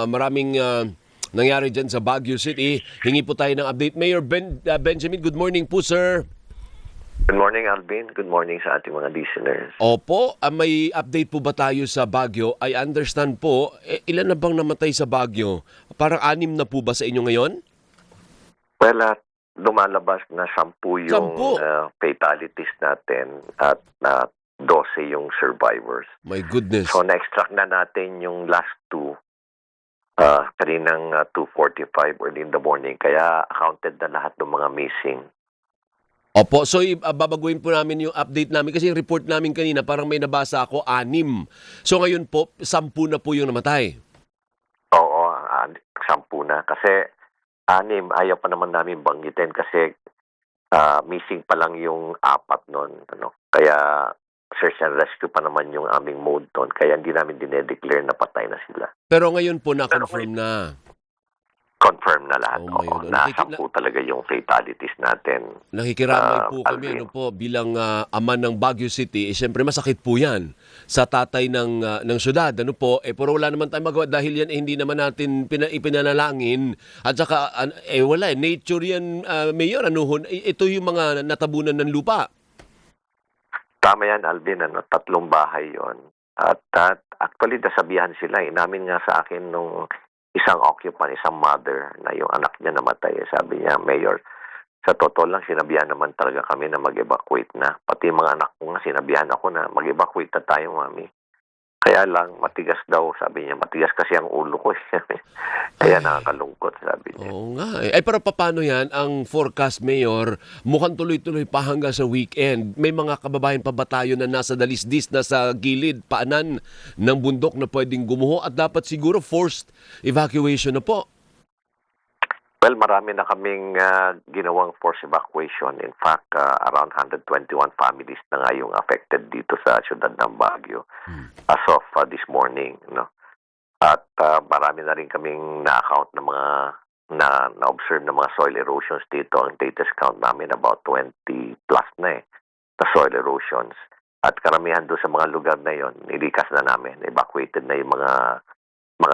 Maraming nangyari dyan sa Baguio City. Hingi po tayo ng update. Mayor Benjamin, good morning po, sir. Good morning, Alvin. Good morning sa ating mga listeners. Opo, may update po ba tayo sa Baguio? I understand po, ilan na bang namatay sa Baguio? Parang 6 na po ba sa inyo ngayon? Well, lumalabas na 10 yung 10? Fatalities natin at 12 yung survivors. My goodness. So, na-extract na natin yung last 2 kaninang 2:45 early in the morning. Kaya accounted na lahat ng mga missing. Opo, so babaguhin po namin yung update namin kasi yung report namin kanina parang may nabasa ako 6. So ngayon po, 10 na po yung namatay. Oo, 10 na. Kasi 6, ayaw pa naman namin banggitin kasi missing pa lang yung 4 nun. Kaya search and rescue pa naman yung aming mode doon. Kaya hindi namin dinedeclare na patay na sila. Pero ngayon po na-confirm na. Confirm na lahat. Oh my God. Na 10 talaga yung fatalities natin. Nakikiramay po kami Alvin. bilang ama ng Baguio City. Siyempre masakit po 'yan sa tatay ng syudad. Pero wala naman tayong magawa dahil yan hindi naman natin ipinanalangin. At saka wala nature yan, Mayor. Ito yung mga natabunan ng lupa. Tama yan, Alvin. 3 bahay yon. At actually, nasabihan sila. Inamin nga sa akin nung isang occupant, isang mother, na yung anak niya namatay. Sabi niya, Mayor, sa totoo lang, sinabihan naman talaga kami na mag-evacuate na. Pati mga anak ko nga, sinabihan ako na mag-evacuate na tayo, mami. Kaya lang, matigas daw, sabi niya. Matigas kasi ang ulo ko. Kaya nakakalungkot, sabi niya. Oo nga. Pero paano yan? Ang forecast, Mayor, mukhang tuloy-tuloy pa hanggang sa weekend. May mga kababayan pa ba tayo na nasa dalisdis, nasa gilid, paanan ng bundok na pwedeng gumuho at dapat siguro forced evacuation na po? Well, marami na kaming ginawang forced evacuation. In fact, around 121 families na nga yung affected dito sa siyudad ng Baguio as of this morning. At marami na rin kaming na-account ng mga na-observe ng mga soil erosions dito. Ang latest count namin about 20 plus na na soil erosions. At karamihan doon sa mga lugar na yon, nilikas na namin. Evacuated na yung mga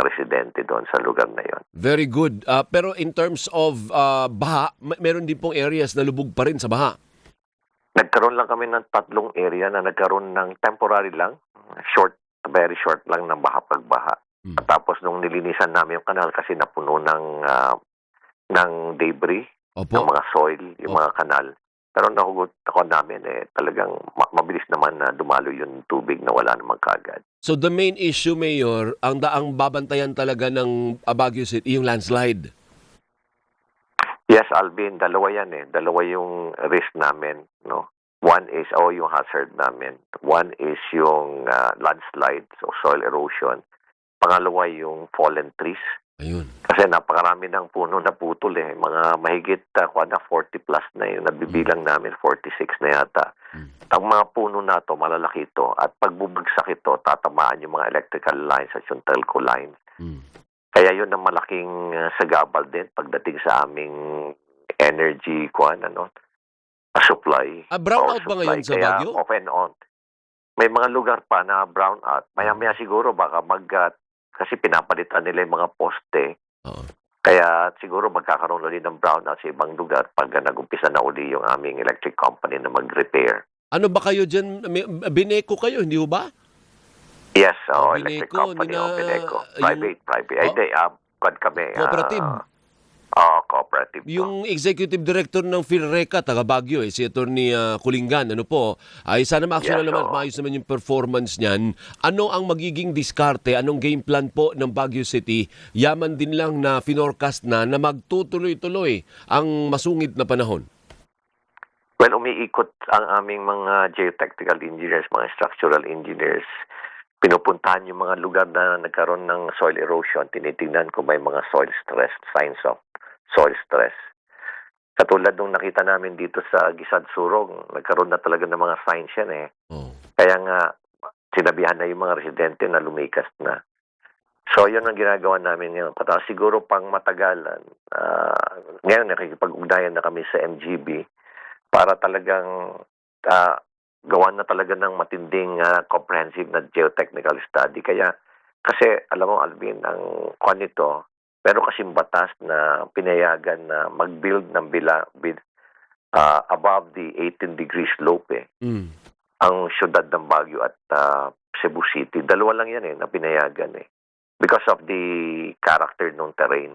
residente doon sa lugar na yon. Very good. Pero in terms of baha, meron din pong areas na lubog pa rin sa baha. Nagkaroon lang kami ng 3 area na nagkaroon ng temporary lang, very short lang ng baha-pagbaha. At tapos nung nilinisan namin yung kanal kasi napuno ng debris, Opo. ng mga soil, yung mga kanal. Pero nahugot ako namin talagang mabilis naman na dumalo yung tubig na wala namang kaagad. So the main issue, Mayor, ang daang babantayan talaga ng Baguio City, yung landslide. Yes, Alvin, dalawa yan Dalawa yung risk namin, no? One is, yung hazard namin. One is yung landslide, so soil erosion. Pangalawa yung fallen trees. Ayun. Kasi napakarami ng puno na putol Mga mahigit 40 plus na yung nabibilang namin, 46 na yata. Ang mga puno na to, malalaki ito. At pagbubagsak ito, tatamaan yung mga electrical lines at yung telco lines. Kaya yun ang malaking sagabal din pagdating sa aming energy supply. Brownout ba ngayon sa Kaya Baguio? off and on. May mga lugar pa na brownout. Maya-maya siguro baka kasi pinapalitan nila yung mga poste. Oo. Kaya siguro magkakaroon ulit ng brownout sa ibang lugar pag nag-umpisa na uli yung aming electric company na mag-repair. Ano ba kayo dyan? Bineco kayo, hindi ho ba? Yes, electric Bineco, company o Bineco. yung- Private. Hindi, kami. Cooperative. Cooperative. Yung executive director ng PhilReca, taga Baguio, si Attorney Kulingan, ay sana ma-action Yes, naman at oo. maayos naman yung performance niyan. Ano ang magiging diskarte, anong game plan po ng Baguio City? Yaman din lang na finorcast na magtutuloy-tuloy ang masungit na panahon. Well, umiikot ang aming mga geotechnical engineers, mga structural engineers. Pinupuntahan yung mga lugar na nagkaroon ng soil erosion. Tinitingnan kung may mga soil stress, signs of soil stress. Katulad nung nakita namin dito sa Gisad Surong, nagkaroon na talaga ng mga signs yan Oh. Kaya nga, sinabihan na yung mga residente na lumikas na. So, yun ang ginagawa namin ngayon. Siguro pang matagalan. Ngayon, nakikipag-ugnayan na kami sa MGB para talagang gawan na talaga ng matinding comprehensive na geotechnical study. Kaya kasi alam mo, Alvin, ang kwan nito, meron kasing batas na pinayagan na mag-build ng above the 18 degree slope Mm. ang siyudad ng Baguio at Cebu City. Dalawa lang yan na pinayagan because of the character ng terrain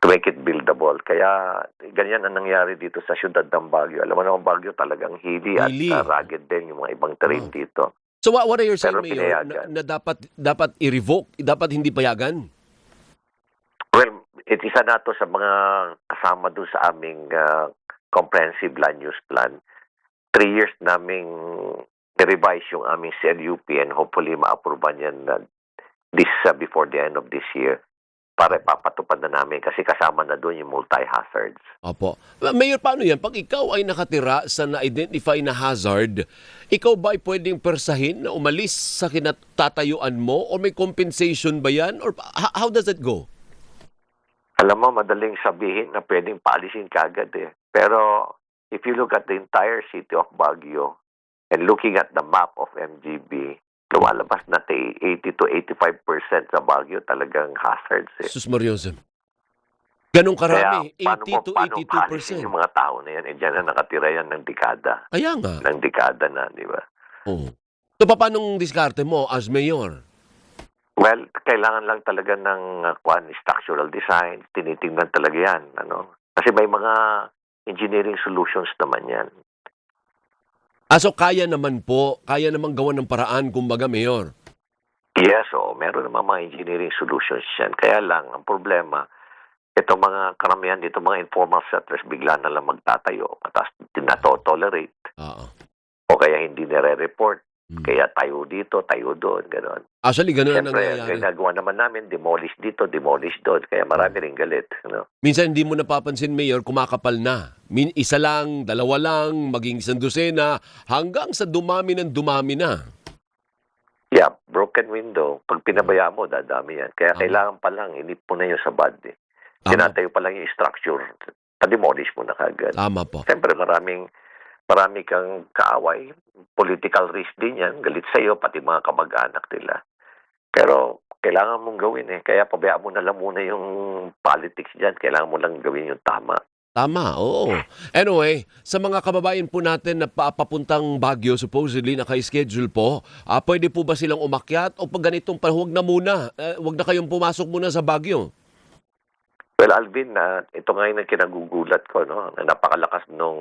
to make it buildable. Kaya ganyan ang nangyari dito sa siyudad ng Baguio. Alam mo naman, Baguio talagang hilly at Hilly. rugged din yung mga ibang terrain dito. So what are you saying, Pero Mayor, pinayagan. na dapat i-revoke, dapat hindi payagan? Well, isa na to sa mga kasama doon sa aming comprehensive land use plan. 3 years naming revise yung aming CLUP and hopefully ma-approvean yan before the end of this year para ipapatupad na namin kasi kasama na doon yung multi-hazards. Opo. Mayor, paano yan? Pag ikaw ay nakatira sa na-identify na hazard, ikaw ba ay pwedeng persahin na umalis sa kinatatayuan mo o may compensation ba yan? Or how does it go? Alam mo, madaling sabihin na pwedeng paalisin ka agad Pero if you look at the entire city of Baguio and looking at the map of MGB, lumalabas na 80 to 85% sa Baguio talagang hazards Sus Mariosem. Ganong karami, Kaya 80 to paano paalisin 82%. yung mga tao na yan? Diyan na nakatira yan ng dekada. Kaya nga. Ng dekada na, di ba? Oo. So paanong diskarte mo as mayor? Well, kailangan lang talaga ng structural design. Tinitingnan talaga yan. Kasi may mga engineering solutions naman yan. So kaya naman gawan ng paraan, kumbaga, Mayor. Yes, meron naman mga engineering solutions yan. Kaya lang, ang problema, itong mga karamihan dito, mga informal settlers, bigla na lang magtatayo. Tapos tinato-tolerate. Oo. O kaya hindi nire-report. Kaya tayo dito, tayo doon, gano'n. Actually, gano'n ang Siyempre, nangyayari. ginagawa naman namin, demolish dito, demolish doon. Kaya marami rin galit. Minsan hindi mo napapansin, Mayor, kumakapal na. Isa lang, dalawa lang, maging isang dosena, hanggang sa dumami na. Yeah, broken window. Pag pinabaya mo, dadami yan. Kaya kailangan pa lang, inip mo na yung sabad. Tinatayo pa lang yung structure. Pa-demolish mo na kagad. Tama po. Siyempre, marami kang kaaway. Political risk din yan. Galit sa'yo, pati mga kamag-anak nila. Pero kailangan mong gawin Kaya pabayaan mo na lang muna yung politics dyan. Kailangan mo lang gawin yung tama. Tama, oo. Anyway, sa mga kababayan po natin na papuntang Baguio, supposedly naka-schedule po, pwede po ba silang umakyat o pag ganitong huwag na muna, huwag na kayong pumasok muna sa Baguio? Well, Alvin, ito ngayon ang kinagugulat ko, na napakalakas nung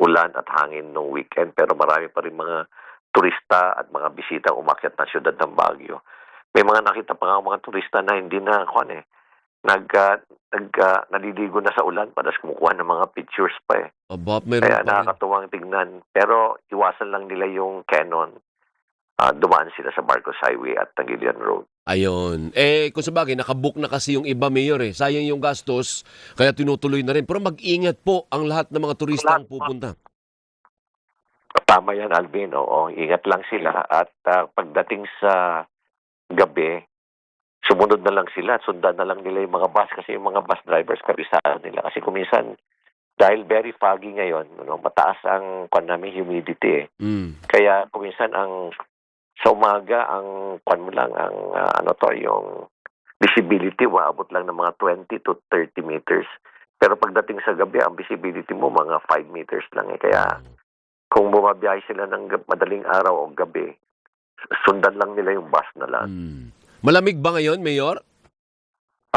ulan at hangin nung weekend, pero marami pa rin mga turista at mga bisita umakyat na siyudad ng Baguio. May mga nakita pa nga mga turista na hindi na, naliligo na sa ulan, padas kumukuha ng mga pictures pa Kaya nakakatuwang tignan. Pero iwasan lang nila yung Canon. Dumaan sila sa Marcos Highway at Tangilian Road. Ayun. Kung sabagay, nakabook na kasi yung iba, Mayor Sayang yung gastos, kaya tinutuloy na rin. Pero mag-ingat po ang lahat ng mga turista ang pupunta. Tama yan, Alvin. Oo, ingat lang sila. At pagdating sa gabi, sumunod na lang sila at sundan na lang nila yung mga bus kasi yung mga bus drivers kabisado nila. Kasi kuminsan, dahil very foggy ngayon, mataas ang humidity Kaya kuminsan sa umaga, ang yung visibility, maabot lang ng mga 20 to 30 meters. Pero pagdating sa gabi, ang visibility mo, mga 5 meters lang Kaya kung bumabiyahe sila ng madaling araw o gabi, sundan lang nila yung bus na lang. Malamig ba ngayon, Mayor?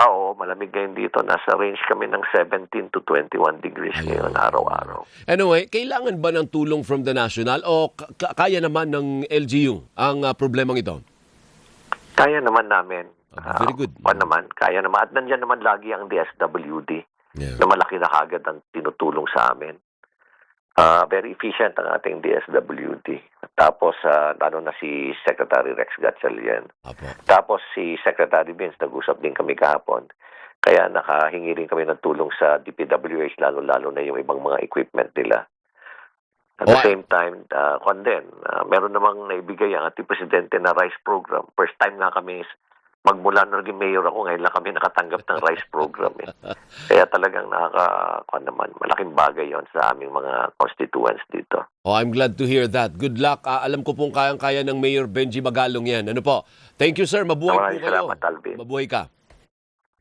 Oo, malamig ngayon dito. Nasa range kami ng 17 to 21 degrees ngayon, araw-araw. Anyway, kailangan ba ng tulong from the national o kaya naman ng LGU ang problemang ito? Kaya naman namin. Very good. Kaya naman. At nandiyan naman lagi ang DSWD na malaki na kagad ang tinutulong sa amin. Very efficient ang ating DSWD. Tapos, na si Secretary Rex Gatchalian. Tapos, si Secretary Vince, nag-usap din kami kahapon. Kaya nakahingi rin kami ng tulong sa DPWH, lalo-lalo na yung ibang mga equipment nila. At the same time, meron namang naibigay ang ating presidente na rice program. First time nga kami magmula nung naging mayor ako, ngayon lang kami nakatanggap ng rice program. Kaya talagang malaking bagay yon sa aming mga constituents dito. Oh, I'm glad to hear that. Good luck. Alam ko pong kayang-kaya ng Mayor Benji Magalong yan. Ano po? Thank you, sir. Mabuhay po Maraming kayo. salamat, Alvin. Mabuhay ka.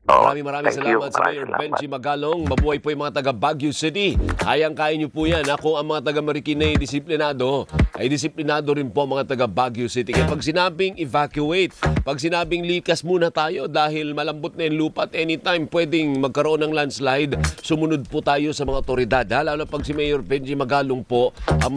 Oo, Maraming thank you. salamat sa Mayor Maraming Benji Magalong. Mabuhay po yung mga taga Baguio City. Kayang-kaya nyo po yan. Kung ang mga taga Marikina ay disiplinado rin po ang mga taga Baguio City. Kaya pag sinabing evacuate, pag sinabing likas muna tayo dahil malambot na yung lupa at anytime pwedeng magkaroon ng landslide, sumunod po tayo sa mga otoridad. Lalo pag si Mayor Benji Magalong po ang